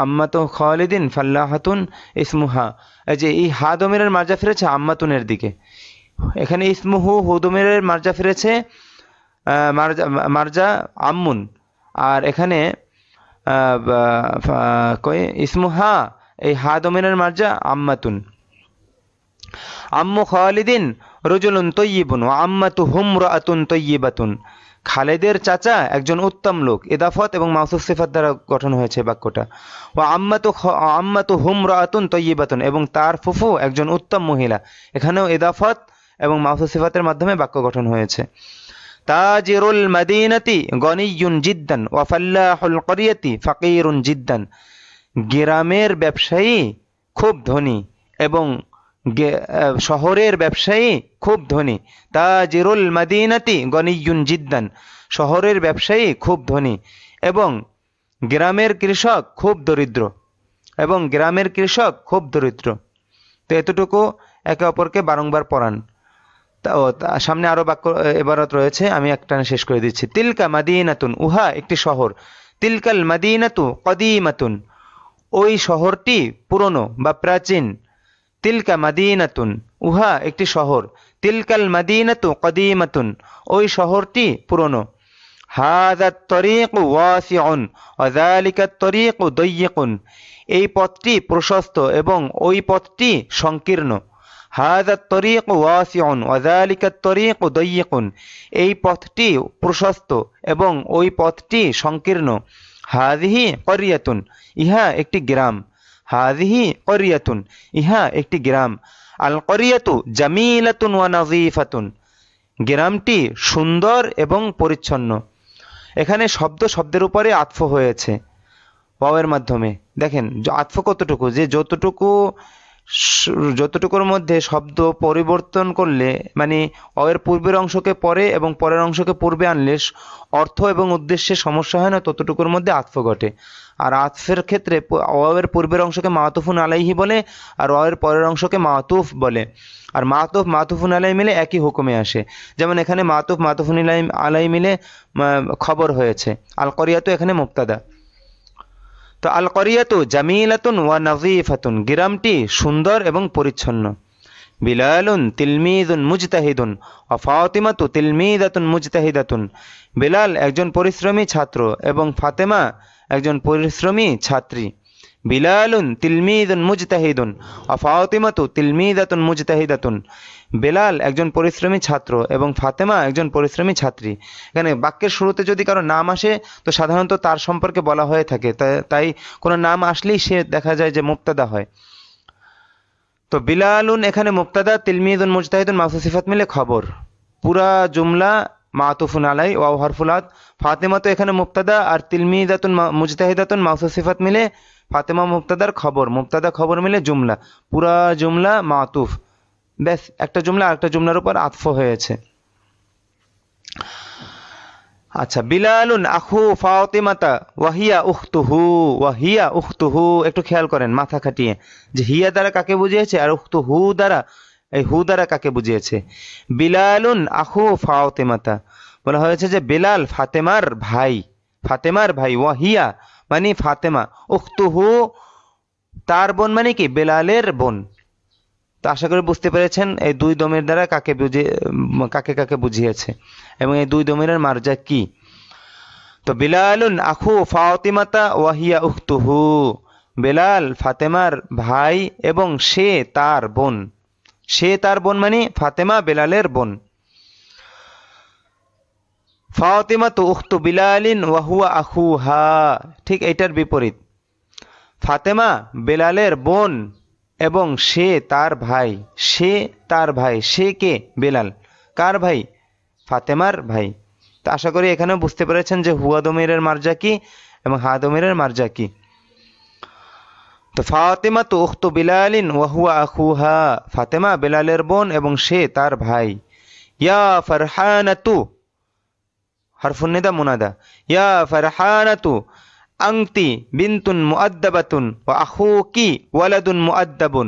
[SPEAKER 1] আম্মাতু খালিদিন ফাল্লাহাতুন ইসমুহা, এই যে এই হা দমিরের মার্জা ফিরেছে আম্মাতুনের দিকে। এখানে ইসমুহু হু দমিরের মার্জা ফিরেছে মার্জা আম্মুন, আর এখানে ইসমুহা এই হা দমিরের মার্জা আম্মাতুন। আম্মু খালিদিন রজুলুন তয়্যিবুন ওয়া আম্মাতুহু ইমরাআতুন তয়্যিবাতুন। খালেদের চাচা একজন উত্তম লোক, ইদাফত এবং মাউসুফ সিফাত দ্বারা গঠন হয়েছে বাক্যটা। ওয়া আম্মাতুহু ইমরাআতুন তয়্যিবাতুন, এবং তার ফুফু একজন উত্তম মহিলা, এখানেও ইদাফত এবং মাউসুফ সিফাতের মাধ্যমে বাক্য গঠন হয়েছে। তাজিরুল মাদিনাতি গনিয়্যুন জিদ্দান ওয়া ফাল্লাহুল ক্বরিয়াতি ফাকিরুন জিদ্দান। গ্রামের ব্যবসায়ী খুব ধনী এবং শহরের ব্যবসায়ী খুব ধনী। তাজিরুল মাদিনাতি গনিয়্যুন জিদ্দান, শহরের ব্যবসায়ী খুব ধনী এবং গ্রামের কৃষক খুব দরিদ্র, এবং গ্রামের কৃষক খুব দরিদ্র। তো এতটুকু একে অপরকে বারংবার পড়ান। সামনে আরো বাক্য ইবারত রয়েছে, আমি একটা শেষ করে দিচ্ছি। তিলকা মাদিনাতুন, উহা একটি শহর। তিলকাল মাদিনাতু কদিমাতুন, ওই শহরটি পুরনো বা প্রাচীন। তিলকা মাদিনাতুন, উহা একটি শহর। তিলকাল মাদিনাতু কদিমাতুন, ওই শহরটি পুরনো। হাযাত তরীকু ওয়াসিউন ওয়া যালিকাত তরীকু দায়্যিকুন, এই পথটি প্রশস্ত এবং ওই পথটি সংকীর্ণ। হাযাত তরীকু ওয়াসিউন ওয়া যালিকাত তরীকু দায়্যিকুন, এই পথটি প্রশস্ত এবং ওই পথটি সংকীর্ণ। হাযিহি ক্বরিয়াতুন, ইহা একটি গ্রাম। হাযিহি ক্বরিয়াতুন, ইহা একটি গ্রাম। আল ক্বরিয়াতু জামিলাতুন ওয়া নাযীফাতুন, গ্রামটি সুন্দর এবং পরিচ্ছন্ন। এখানে শব্দ শব্দের উপরে আতফ হয়েছে ওয়াওয়ের মাধ্যমে। দেখেন আতফ কতটুকু, যে যতটুকুর মধ্যে শব্দ পরিবর্তন করলে, মানে ওয়াওয়ের পূর্বের অংশকে পরে এবং পরের অংশকে পূর্বে আনলে অর্থ এবং উদ্দেশ্যে সমস্যা হয় না, ততটুকুর মধ্যে আতফ ঘটে। আর আতফের ক্ষেত্রে ওয়াওয়ের পূর্বের অংশকে মাতুফুন আলাইহি বলে, আর ওয়াওয়ের পরের অংশকে মাতুফ বলে। আর মাতুফ মাতুফুন আলাইহি মিলে একই হুকুমে আসে। যেমন এখানে মাতুফ মাতুফুন আলাইহি মিলে খবর হয়েছে। আল ক্বরিয়াতু এখানে মুবতাদা। তো আল ক্বরিয়াতু জামিলাতুন ওয়া নাযীফাতুন, গ্রামটি সুন্দর এবং পরিচ্ছন্ন। বিলালুন তিলমিযুন মুজতাহিদুন ওয়া ফাতিমাতু তিলমিযাতুন মুজতাহিদাতুন, বিলাল একজন পরিশ্রমী ছাত্র এবং ফাতেমা একজন পরিশ্রমী ছাত্রী। বিলালুন তিলমিযুন মুজতাহিদুন ওয়া ফাতিমাতু তিলমিযাতুন মুজতাহিদাতুন, বেলাল একজন পরিশ্রমী ছাত্র এবং ফাতেমা একজন পরিশ্রমী ছাত্রী। এখানে বাক্যের শুরুতে যদি কারো নাম আসে তো সাধারণত তার সম্পর্কে বলা হয়ে থাকে, তাই কোনো নাম আসলেই সে দেখা যায় যে মুবতাদা হয়। তো বিলালুন এখানে মুবতাদা, তিলমিযুন মুজতাহিদুন মাউসুফ সিফাত মিলে খবর। পুরা জুমলা মাতুফুন আলাই ওয়াও হারফুল আত। ফাতেমা তো এখানে মুবতাদা, আর তিলমিযাতুন মুজতাহিদাতুন মাউসুফ সিফাত মিলে ফাতেমা মুবতাদার খবর, মুবতাদা খবর মিলে জুমলা। পুরা জুমলা মাতুফ, ব্যাস একটা জুমলা আরেকটা জুমলার উপর আতফ হয়েছে। আচ্ছা, বিলালুন আখু ফাতিমাতা ওয়াহিয়া উখতুহু, ওয়াহিয়া উখতুহু, একটু খেয়াল করেন মাথা খাটিয়ে যে হিয়া দ্বারা কাকে বুঝিয়েছে আর উখতুহু দ্বারা, এই হু দ্বারা কাকে বুঝিয়েছে। বিলালুন আখু ফাতিমাতা, বলা হয়েছে যে বেলাল ফাতেমার ভাই, ফাতেমার ভাই। ওয়াহিয়া মানে ফাতেমা, উখতুহু তার বোন মানে কি বেলালের বোন। তো আশা করি বুঝতে পেরেছেন এই দুই দমের দ্বারা কাকে কাকে বুঝিয়েছে এবং এই দুই দমের মারজা কি। তো বিলালুন আখু ফাতিমাতা ওয়াহিয়া উখতুহু, বেলাল ফাতেমার ভাই এবং সে তার বোন। সে তার বোন মানে ফাতেমা বেলালের বোন। ফাতিমাতু উখতু বিলালিন ওয়া হুয়া আখুহা, ঠিক এটার বিপরীত। ফাতেমা বেলালের বোন এবং সে তার ভাই। সে তার ভাই, সে কে? বেলাল। কার ভাই? ফাতেমার ভাই। তো আশা করি এখানেও বুঝতে পেরেছেন যে হুয়া দমিরের মারজা কি এবং হা দমিরের মারজা কি। তো ফাতিমাতু উখতু বিলালিন ওয়া হুয়া আখুহা, ফাতেমা বেলালের বোন এবং সে তার ভাই। ইয়া ফারহানাতু, হারফুন নিদা মুনাদা। ইয়া ফারহানাতু আংতি বিনতুন মুআদ্দাবাতুন ওয়া আখুকি ওয়ালাদুন মুআদ্দাবুন,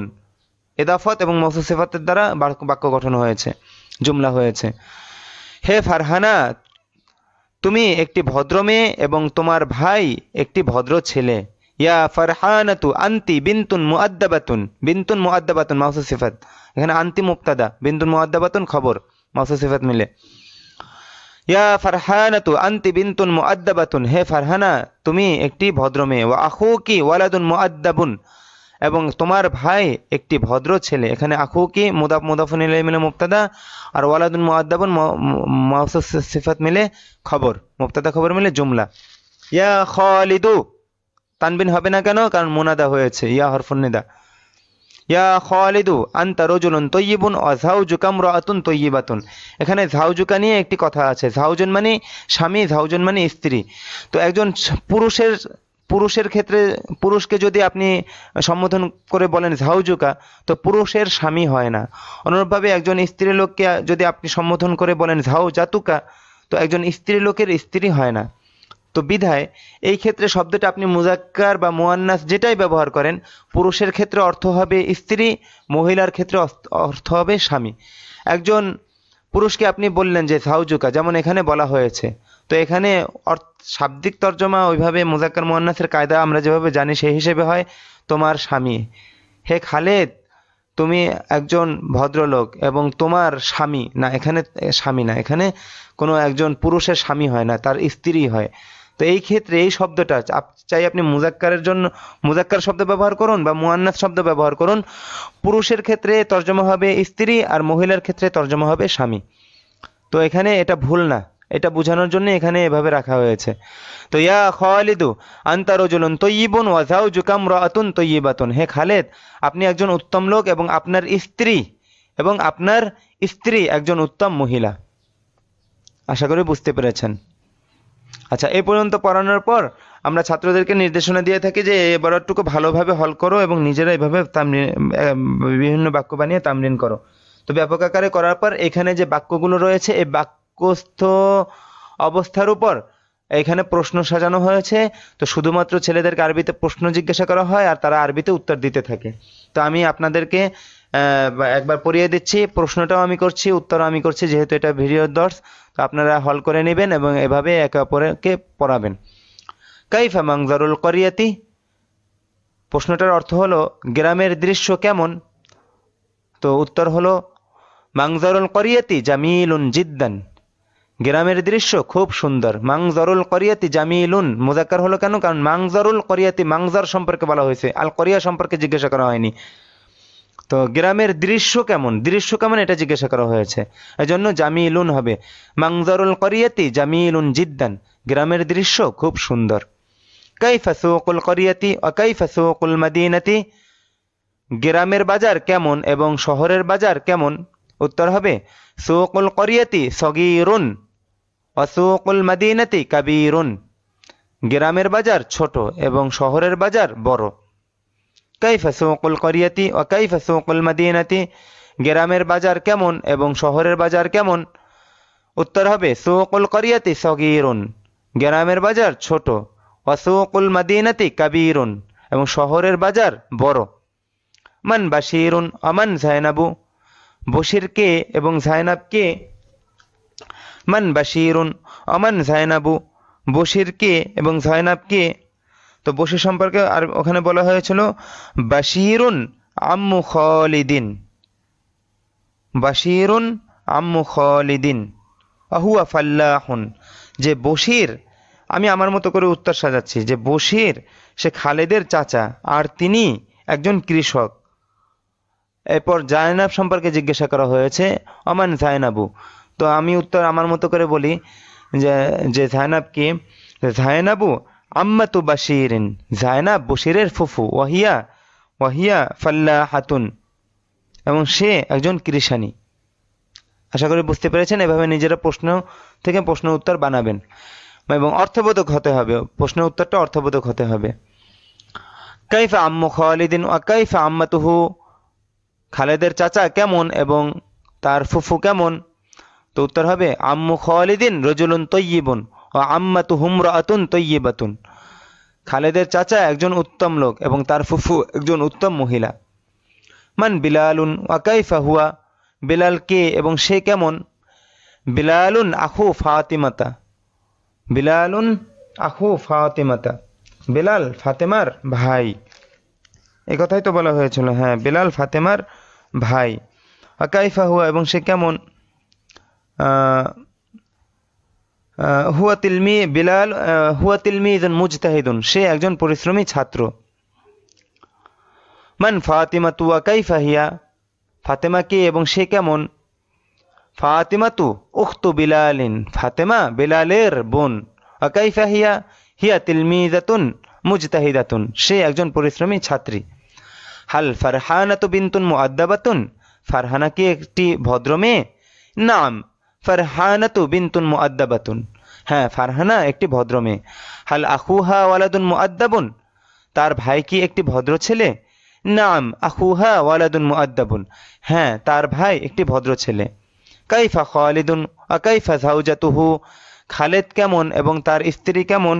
[SPEAKER 1] ইদাফত এবং মওসুফ সিফাতের দ্বারা বাক্য গঠন হয়েছে, জুমলা হয়েছে। হে ফারহানা, তুমি একটি ভদ্র মেয়ে এবং তোমার ভাই একটি ভদ্র ছেলে। ইয়া ফারহানাতু আনতি বিনতুন মুআদ্দাবাতুন, বিনতুন মুআদ্দাবাতুন মওসুফ সিফাত, এখানে আনতি মুবতাদা, বিনতুন মুআদ্দাবাতুন খবর, মওসুফ সিফাত মিলে। ইয়া ফারহানাতু আনতি বিনতুন মুআদ্দাবাতুন, হে ফারহানা তুমি একটি ভদ্র মেয়ে। ওয়া আখুকি ওয়ালাদুন মুআদ্দাবুন, এবং তোমার ভাই একটি ভদ্র ছেলে। এখানে আখু কি মুদাফ মুদাফুন ইলাইহি মিলে মুবতাদা, আর ওয়ালাদুন মুআদ্দাবুন মাউসুফ সিফাত মিলে খবর, মুবতাদা খবর মিলে জুমলা। ইয়া খালিদু, তানবিন হবে না কেন? কারণ মুনাদা হয়েছে, ইয়া হরফুন নিদা। ইয়া খালিদু আনতা রাজুলুন তাইয়িবুন ওয়া যাওজুকা ইমরাআতুন তাইয়িবাতুন। এখানে যাওজুকা নিয়ে একটি কথা আছে। যাওজুন মানে স্বামী, যাওজুন মানে স্ত্রী। তো একজন পুরুষের ক্ষেত্রে পুরুষকে যদি আপনি সম্বোধন করে বলেন যাওজুকা, তো পুরুষের স্বামী হয় না। অনুরূপভাবে একজন স্ত্রী লোককে যদি আপনি সম্বোধন করে বলেন যাওজাতুকা, তো একজন স্ত্রী লোকের স্ত্রী হয় না। তো বিধায় এই ক্ষেত্রে শব্দটা আপনি মুজাক্কার বা মুয়ান্নাস যেটাই ব্যবহার করেন, পুরুষের ক্ষেত্রে অর্থ হবে স্ত্রী, মহিলার ক্ষেত্রে অর্থ হবে স্বামী। একজন পুরুষকে আপনি বললেন যে যাওজুকা, যেমন এখানে বলা হয়েছে। তো এখানে শাব্দিক তর্জমা ওইভাবে মুজাক্কার মুয়ান্নাসের কায়দা আমরা যেভাবে জানি সেই হিসেবে হয়, তোমার স্বামী। হে খালেদ, তুমি একজন ভদ্রলোক এবং তোমার স্বামী না, এখানে স্বামী না, এখানে কোনো একজন পুরুষের স্বামী হয় না, তার স্ত্রী হয়। তো এই ক্ষেত্রে এই শব্দটা চাই আপনি মুজাক্কারের জন্য মুজাক্কার শব্দ ব্যবহার করুন বা মুয়ান্নাস শব্দ ব্যবহার করুন, পুরুষের ক্ষেত্রে তর্জমা হবে স্ত্রী আর মহিলার ক্ষেত্রে তর্জমা হবে স্বামী। তো এখানে এটা ভুল না, এটা বোঝানোর জন্য এখানে এভাবে রাখা হয়েছে। তো ইয়া খালিদু আনতা রাজুলুন তাইয়িবুন ওয়া যাওজুকা ইমরাআতুন তাইয়িবাতুন। হে খালেদ, আপনি একজন উত্তম লোক এবং আপনার স্ত্রী একজন উত্তম মহিলা। আশা করি বুঝতে পেরেছেন। আচ্ছা, এই পর্যন্ত পড়ানোর পর আমরা ছাত্রদেরকে নির্দেশনা দিয়ে থাকি যে এবারটুকু ভালোভাবে হল করো এবং নিজেরা এইভাবে বিভিন্ন বাক্য বানিয়ে তামরিন করো। তো ব্যাপক আকারে করার পর এখানে যে বাক্যগুলো রয়েছে, এই বাক্যস্থ অবস্থার উপর এখানে প্রশ্ন সাজানো হয়েছে। তো শুধুমাত্র ছেলেদেরকে আরবিতে প্রশ্ন জিজ্ঞাসা করা হয় আর তারা আরবিতে উত্তর দিতে থাকে। তো আমি আপনাদেরকে একবার পড়িয়ে দিচ্ছি, প্রশ্নটাও আমি করছি, উত্তরও আমি করছি, যেহেতু এটা ভিডিও দর্স। তো আপনারা হল করে নেবেন এবং এভাবে একে অপরকে পড়াবেন। কাইফা মানজারুল করিয়াতি, প্রশ্নটার অর্থ হলো গ্রামের দৃশ্য কেমন? তো উত্তর হলো মানজারুল করিয়াতি জামিলুন জিদ্দান, গ্রামের দৃশ্য খুব সুন্দর। মানজারুল করিয়াতি জামিলুন মুজাক্কার হলো কেন? কারণ মানজারুল করিয়াতি, মানজার সম্পর্কে বলা হয়েছে, আল করিয়া সম্পর্কে জিজ্ঞাসা করা হয়নি। তো গ্রামের দৃশ্য কেমন, দৃশ্য কেমন এটা জিজ্ঞাসা করা হয়েছে, এজন্য জামিলুন হবে। মানজারুল করিয়াতি জামিলুন জিদ্দান, গ্রামের দৃশ্য খুব সুন্দর। কাইফা সুকুল করিয়াতি ওয়া কাইফা সুকুল মাদিনাতি, গ্রামের বাজার কেমন এবং শহরের বাজার কেমন? উত্তর হবে সুকুল করিয়াতি সগীরুন ওয়া সুকুল মাদিনাতি কাবীরুন, গ্রামের বাজার ছোট এবং শহরের বাজার বড়। কাইফা সুকুল করিয়াতি ওয়া কাইফা সুকুল মাদিনাতি, গ্রামের বাজার কেমন এবং শহরের বাজার কেমন? উত্তর হবে সুকুল করিয়াতি সগীরুন, গ্রামের বাজার ছোট, ওয়া সুকুল মাদিনাতি কাবীরুন, এবং শহরের বাজার বড়। মান বাশিরুন আমান জায়নাবু, বশির কে এবং জায়নাব কে? মান বাশিরুন আমান জায়নাবু, বশির কে এবং জায়নাব কে? তো বশির সম্পর্কে আর ওখানে বলা হয়েছিল বাশিরুন আম্মু খালিদিন, বাশিরুন আম্মু খালিদিন আহুয়া ফাল্লাহুন, যে বশির, আমি আমার মতো করে উত্তর সাজাচ্ছি, যে বশির সে খালেদের চাচা আর তিনি একজন কৃষক। এরপর জায়নাব সম্পর্কে জিজ্ঞাসা করা হয়েছে অমান জায়নাবু, তো আমি উত্তর আমার মতো করে বলি যে জায়নাব কি? জায়নাবু আম্মাতু বাশিরিন, জায়নাব বশিরের ফুফু, ওয়াহিয়া ফাল্লাহাতুন, এবং সে একজন কৃষানী। আশা করি বুঝতে পেরেছেন। এভাবে নিজেরা প্রশ্ন থেকে প্রশ্ন উত্তর বানাবেন এবং অর্থবোধক হতে হবে, প্রশ্ন উত্তরটা অর্থবোধক হতে হবে। কাইফা আম্মু খালিদিন ওয়া কাইফা আম্মাতুহু, খালেদের চাচা কেমন এবং তার ফুফু কেমন? তো উত্তর হবে আম্মু খালিদিন রজুলুন তয়্যিবুন ওয়া আম্মাতুহু ইমরাআতুন তয়্যিবাতুন, খালেদের চাচা একজন উত্তম লোক এবং তার ফুফু একজন উত্তম মহিলা। মান বিলালুন ওয়া কাইফা হুয়া, বিলাল কে এবং সে কেমন? বিলালুন আখু ফাতিমাতা, বিলালুন আখু ফাতিমাতা, বিলাল ফাতেমার ভাই। এই কথাই তো বলা হয়েছিল, হ্যাঁ, বিলাল ফাতেমার ভাই। কাইফা হুয়া, এবং সে কেমন? হুয়া তিলমিযুন মুজতাহিদুন, সে একজন পরিশ্রমী ছাত্র। মান ফাতিমাতু ওয়া কাইফা হিয়া, ফাতেমা কে এবং সে কেমন? ফাতিমাতু উখতু বিলালিন, ফাতেমা বিলালের বোন। ওয়া কাইফা হিয়া, হিয়া তিলমিজাতুন মুজতাহিদাতুন, সে একজন পরিশ্রমী ছাত্রী। হাল ফারহানাতু বিনতুন মুআদ্দাবাতুন, ফারহানা কি একটি ভদ্র মেয়ে? নাম ফারহানাতু বিনতুন মুআদ্দাবাতুন, হ্যাঁ ফারহানা একটি ভদ্র মেয়ে। হাল আখুহা ওয়ালাদুন মুআদ্দাবুন, তার ভাই কি একটি ভদ্র ছেলে? নাম আখুহা ওয়ালাদুন মুআদ্দাবুন, হ্যাঁ তার ভাই একটি ভদ্র ছেলে। কাইফা খালিদুন ওয়া কাইফা যাওজাতুহু, খালেদ কেমন এবং তার স্ত্রী কেমন?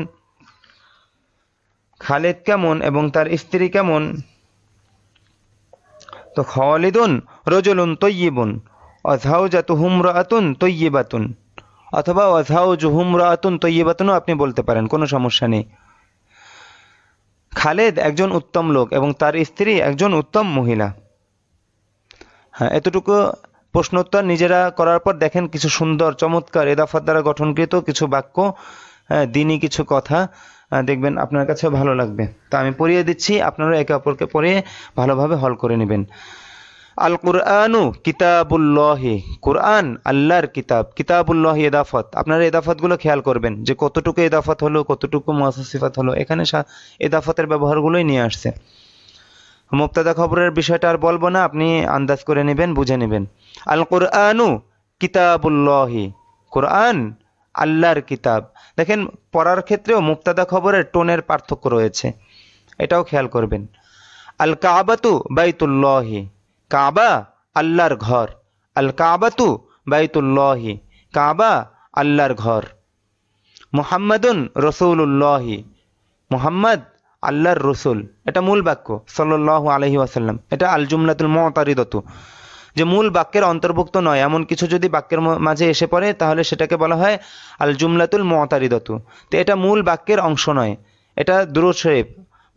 [SPEAKER 1] খালেদ কেমন এবং তার স্ত্রী কেমন? তো খালিদুন রজুলুন তয়্যিবুন ওয়া যাওজাতুহু ইমরাআতুন তয়্যিবাতুন, অথবা ওয়া যাওজুহু ইমরাআতুন তয়্যিবাতুনও আপনি বলতে পারেন, কোনো সমস্যা নেই। খালেদ একজন উত্তম লোক এবং তার স্ত্রী একজন উত্তম মহিলা। হ্যাঁ, এতটুকু প্রশ্নোত্তর নিজেরা করার পর দেখেন কিছু সুন্দর চমৎকার এদাফাত দ্বারা গঠনকৃত কিছু বাক্য, দিনই কিছু কথা, দেখবেন আপনার কাছে ভালো লাগবে। তা আমি পড়িয়ে দিচ্ছি, আপনারা একে অপরকে পড়িয়ে ভালোভাবে হল করে নেবেন। আল কুরআনু কিতাবুল্লাহি, কুরআন আল্লাহর কিতাব। কিতাবুল্লাহি এদাফত, আপনারা এদাফতগুলো খেয়াল করবেন যে কতটুকু এদাফত হলো, কতটুকু মুআসসাস সিফাত হলো। এখানে এদাফতের ব্যবহারগুলোই নিয়ে আসছে। মুবতাদা খবরের বিষয়টা আর বলবো না, আপনি আন্দাজ করে নেবেন, বুঝে নেবেন। আল কুরআনু কিতাবুল্লাহি, কুরআন আল্লাহর কিতাব। দেখেন পড়ার ক্ষেত্রেও মুবতাদা খবরের টোনের পার্থক্য রয়েছে, এটাও খেয়াল করবেন। আল কাবাতু বাইতুল্লাহি, কাবা আল্লাহর ঘর। আল কাবাতু বাইতুল্লাহি, কাবা আল্লাহর ঘর। মুহাম্মাদুন রসুলুল্লাহি, মুহাম্মদ আল্লাহর রসুল, এটা মূল বাক্য সাল্লাল্লাহু আলাইহি ওয়াসাল্লাম। এটা আল জুমলাতুল মুতারিদাতু, যে মূল বাক্যের অন্তর্ভুক্ত নয় এমন কিছু যদি বাক্যের মাঝে এসে পড়ে তাহলে সেটাকে বলা হয় আল জুমলাতুল মুতারিদাতু। তো এটা মূল বাক্যের অংশ নয়, এটা দুরূদ শরীফ।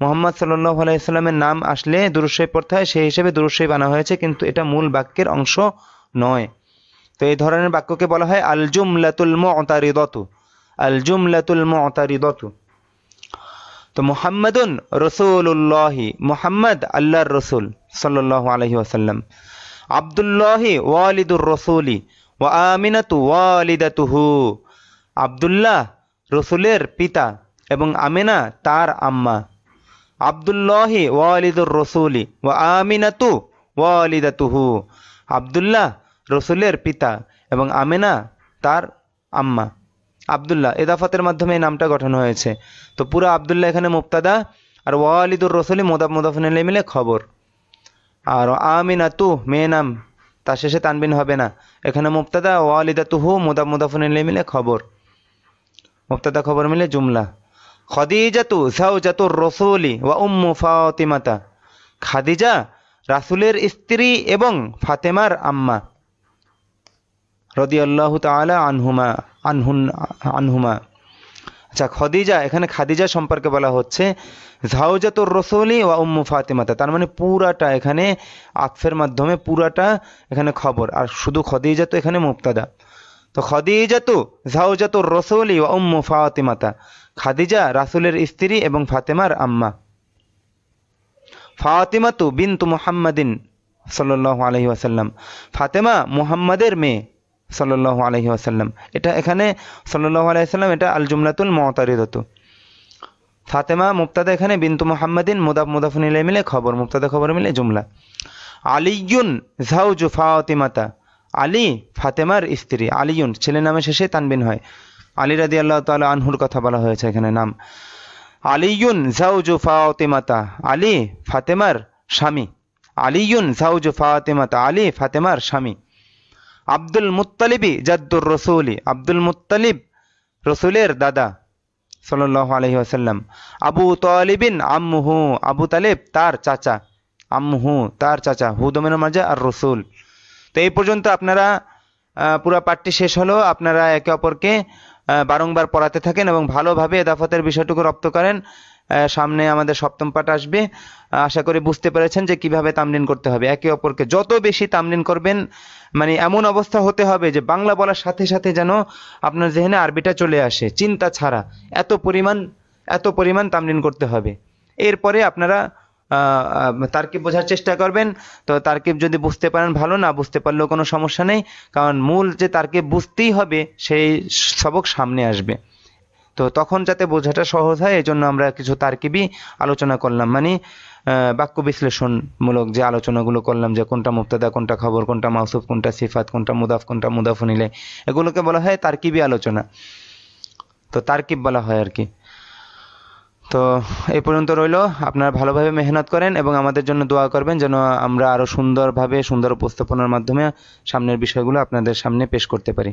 [SPEAKER 1] মুহাম্মদ সাল্লাল্লাহু আলাইহি ওয়াসাল্লামের নাম আসলে দুরূদ শরীফ পড়তে হয়, সেই হিসেবে দুরূদ শরীফ আনা হয়েছে, কিন্তু এটা মূল বাক্যের অংশ নয়। তো এই ধরনের বাক্যকে বলা হয় আল জুমলাতুল মুতারিদাতু, আল জুমলাতুল মুতারিদাতু। তো মুহাম্মাদুন রসুলুল্লাহি, মুহাম্মদ আল্লাহর রসুল সাল্লাল্লাহু আলাইহি ওয়াসাল্লাম। আব্দুল্লাহি ওয়ালিদুর রসুলি ওয়া আমিনাতু ওয়ালিদাতুহু, আব্দুল্লাহ রসুলের পিতা এবং আমিনা তার আম্মা। আব্দুল্লাহি ওয়ালিদুর রসুলি ওয়া আমিনাতু ওয়ালিদাতুহু, আব্দুল্লাহ রসুলের পিতা এবং আমিনা তার আম্মা। আব্দুল্লাহ এদাফাতের মাধ্যমে এই নামটা গঠন হয়েছে। তো পুরো আব্দুল্লাহ এখানে মুবতাদা, আর ওয়ালিদুর রসুলি মুদাফ মুদাফুন ইলাইহি মিলে খবর। আর আমিনাতু মেয়ে নাম, তার শেষে তানবিন হবে না, এখানে মুবতাদা, ওয়ালিদাতুহু মুদাফ মুদাফুন ইলাইহি মিলে খবর, মুবতাদা খবর মিলে জুমলা। খাদিজাতু যাওজাতুর রসুলি ওয়া উম্মু ফাতিমাতা, খাদিজা রাসূলের স্ত্রী এবং ফাতেমার আম্মা। রাদিয়াল্লাহু তাআলা আনহুমা। আচ্ছা, খাদিজা, এখানে খাদিজা সম্পর্কে বলা হচ্ছে যাওজাতুর রসুলি ওয়া উম্মু ফাতিমাতা, তার মানে পুরাটা এখানে আতফের মাধ্যমে পুরাটা এখানে খবর, আর শুধু খাদিজা তো এখানে মুবতাদা। তো খাদিজাতু যাওজাতুর রসুলি ওয়া উম্মু ফাতিমাতা, খাদিজা রাসূলের স্ত্রী এবং ফাতেমার আম্মা। ফাতিমাতু বিনতু মুহাম্মাদিন সাল্লাল্লাহু আলাইহি ওয়াসাল্লাম, ফাতেমা মুহাম্মাদের মেয়ে সাল্লাল্লাহু আলাইহি ওয়াসাল্লাম। এটা এখানে সাল্লাল্লাহু আলাইহি ওয়াসাল্লাম, এটা আল জুমলাতুল মুতারিদাতু। ফাতেমা মুবতাদা, এখানে বিনতু মুহাম্মাদিন মুদাফ মুদাফুন ইলাইহি মিলে খবর, মুবতাদা খবর মিলে জুমলা। আলিয়ুন যাওজু ফাতিমাতা, আলী ফাতেমার স্ত্রী। আলিয়ুন ছেলে নামে শেষে তানবিন হয়, আলী রাদিয়াল্লাহু তাআলা আনহুর কথা বলা হয়েছে এখানে নাম। আলিয়ুন যাওজু ফাতিমাতা, আলী ফাতেমার স্বামী। আলিয়ুন যাওজু ফাতিমাতা, আলী ফাতেমার স্বামী। আব্দুল মুত্তালিবি জাদ্দুর রসুলি, আব্দুল মুত্তালিব রসুলের দাদা সাল্লাল্লাহু আলাইহি ওয়াসাল্লাম। আবু তালিবিন আম্মুহু, আবু তালেব তার চাচা, আম্মুহু তার চাচা, হু দমের মাঝে আর রসুল। তো এই পর্যন্ত আপনারা পুরো পাঠটি শেষ হলো। আপনারা একে অপরকে বারংবার পড়াতে থাকেন এবং ভালোভাবে এদাফতের বিষয়টুকু রপ্ত করেন। সামনে আমাদের সপ্তম পাঠ আসবে, আশা করি বুঝতে পেরেছেন যে কিভাবে তামরিন করতে হবে। একে অপরকে যত বেশি তামরিন করবেন, মানে এমন অবস্থা হতে হবে যে বাংলা বলার সাথে সাথে যেন আপনার জেহেনে আরবিটা চলে আসে, চিন্তা ছাড়া। এত পরিমাণ তামরিন করতে হবে। এরপরে আপনারা তারকিব বোঝার চেষ্টা করবেন। তো তারকিব যদি বুঝতে পারেন ভালো, না বুঝতে পারলেও কোনো সমস্যা নেই, কারণ মূল যে তারকিব বুঝতেই হবে সেই সবক সামনে আসবে। তো তখন যাতে বোঝাটা সহজ হয় এই জন্য আমরা কিছু তারকিবই আলোচনা করলাম, মানে বাক্য বিশ্লেষণমূলক যে আলোচনাগুলো করলাম, যে কোনটা মুবতাদা, কোনটা খবর, কোনটা মাউসুফ, কোনটা সিফাত, কোনটা মুদাফ, কোনটা মুদাফুন ইলাইহি, এগুলোকে বলা হয় তারকিবি আলোচনা। তো তারকিব বলা হয় আর কি। তো এই পর্যন্ত রইলো। আপনারা ভালোভাবে মেহনত করেন এবং আমাদের জন্য দোয়া করবেন যেন আমরা আরো সুন্দরভাবে সুন্দর উপস্থাপনার মাধ্যমে সামনের বিষয়গুলো আপনাদের সামনে পেশ করতে পারি।